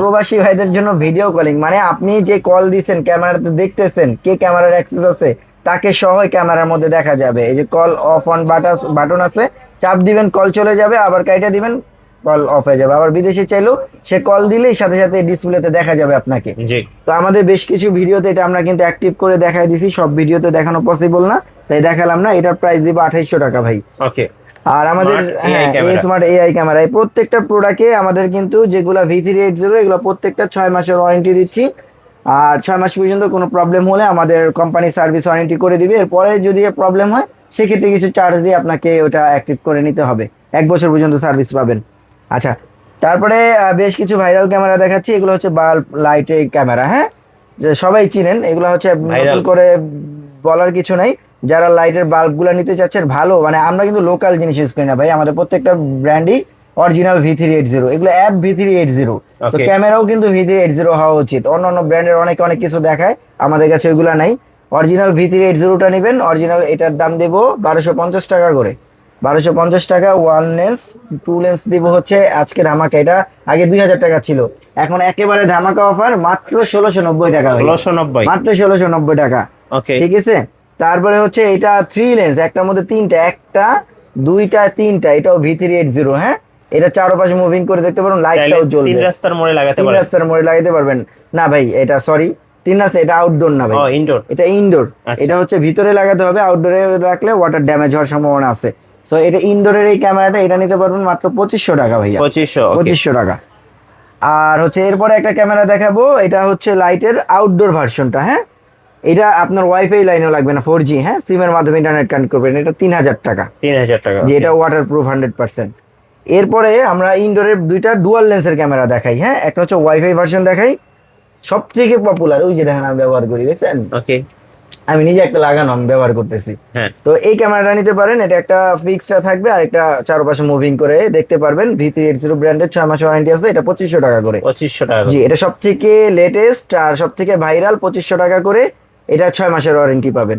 প্রবাসী ভাইদের জন্য ভিডিও কলিং, মানে আপনি যে কল দিচ্ছেন ক্যামেরাতে দেখতেছেন কে ক্যামেরার অ্যাক্সেস আছে তাকে সহ ক্যামেরার মধ্যে দেখা যাবে। এই যে কল অফ অন বাটন আছে, চাপ দিবেন কল চলে যাবে, আবার কাইটা দিবেন কল অফ হয়ে যাবে। আবার বিদেশে চাইলেও সে কল দিলেই সাথে সাথে ডিসপ্লেতে দেখা যাবে আপনাকে। তো আমাদের বেশ কিছু ভিডিওতে এটা আমরা কিন্তু অ্যাক্টিভ করে দেখাই দিছি, সব ভিডিওতে দেখানো পসিবল না তাই দেখালাম না। এটার প্রাইস দিব 2800 টাকা ভাই। ওকে। আর আমাদের স্মার্ট এআই ক্যামেরা, এই প্রত্যেকটা প্রোডাক্টে আমাদের কিন্তু যেগুলা V380 এগুলো প্রত্যেকটা 6 মাসের ওয়ারেন্টি দিচ্ছি। আর 6 মাস পর্যন্ত কোনো প্রবলেম হলে আমাদের কোম্পানি সার্ভিস ওয়ারেন্টি করে দিবে। এরপরে যদি প্রবলেম হয় সেক্ষেত্রে কিছু চার্জ দিয়ে আপনাকে ওটা অ্যাক্টিভ করে নিতে হবে, 1 বছর পর্যন্ত সার্ভিস পাবেন। আচ্ছা, তারপরে বেশ কিছু ভাইরাল ক্যামেরা দেখাচ্ছি। এগুলো হচ্ছে বাল্ব লাইট ক্যামেরা, হ্যাঁ, যে সবাই চিনেন। এগুলো হচ্ছে নতুন করে বলার কিছু নাই। যারা লাইটের বাল্বগুলো নিতে চাচ্ছেন ভালো, মানে আমরা কিন্তু লোকাল জিনিস ইউজ করি না ভাই, আমাদের প্রত্যেকটা ব্র্যান্ডই অরিজিনাল V380। এগুলো অ্যাপ V380, তো ক্যামেরাও কিন্তু V380 হওয়া উচিত। অন্য ব্র্যান্ডের অনেক কিছু দেখায়, আমাদের কাছে ওইগুলা নাই। অরিজিনাল V380টা নেবেন। অরিজিনাল এটার দাম দেব 1250 টাকা করে, 1250 টাকা। 1 লেন্স 2 লেন্স দিব হচ্ছে আজকে ধামাকা। এটা আগে 2000 টাকা ছিল, এখন একেবারে ধামাকা অফার মাত্র 1690 টাকা। 1690, মাত্র 1690 টাকা। ঠিক আছে। তারপরে হচ্ছে এটা 3 লেন্স, একটার মধ্যে 3টা, একটা 2টা 3টা, এটাও V380। হ্যাঁ, এটা চারপাশে মুভিং করে দেখতে পারেন, লাইটটাও জ্বলবে। 3 রাস্তার মোড়ে লাগাতে পারবেন। 3 রাস্তার মোড়ে লাগাতে পারবেন না ভাই, এটা সরি 3 রাস্তা, এটা আউটডোর না ভাই, ইনডোর। এটা ইনডোর। এটা হচ্ছে ভিতরে লাগাতে হবে, আউটডোরে রাখলে ওয়াটার ড্যামেজ হওয়ার সম্ভাবনা আছে। সো এটা ইনডোরের এই ক্যামেরাটা, এটা নিতে পারবেন মাত্র 2500 টাকা ভাইয়া, 2500 টাকা। আর হচ্ছে এরপরে একটা ক্যামেরা দেখাবো, এটা হচ্ছে লাইটের আউটডোর ভার্সনটা। হ্যাঁ, এটা আপনার ওয়াইফাই লাইনও লাগবে না, 4G, হ্যাঁ, সিমের মাধ্যমে ইন্টারনেট কানেক্ট করবেন। এটা 3000 টাকা, 3000 টাকা, যে এটা ওয়াটারপ্রুফ 100%। এরপরে আমরা ইনডোরের দুইটা ডুয়াল লেন্সের ক্যামেরা দেখাই। হ্যাঁ, একটা হচ্ছে ওয়াইফাই ভার্সন দেখাই, সবথেকে পপুলার, ওই যে দেখেন আমি ব্যবহার করি, দেখছেন? ওকে, আমি নিজে একটা লাগানো, আমি ব্যবহার করতেছি। তো এই ক্যামেরাটা নিতে পারেন। এটা একটা ফিক্সড থাকবে আর একটা চারপাশে মুভিং করে দেখতে পারবেন। V380 ব্র্যান্ডের 6 মাস ওয়ারেন্টি আছে। এটা 2500 টাকা করে। 2500 টাকা, জি, এটা সবথেকে লেটেস্ট আর সবথেকে ভাইরাল, 2500 টাকা করে। এটা 6 মাসের ওয়ারেন্টি পাবেন।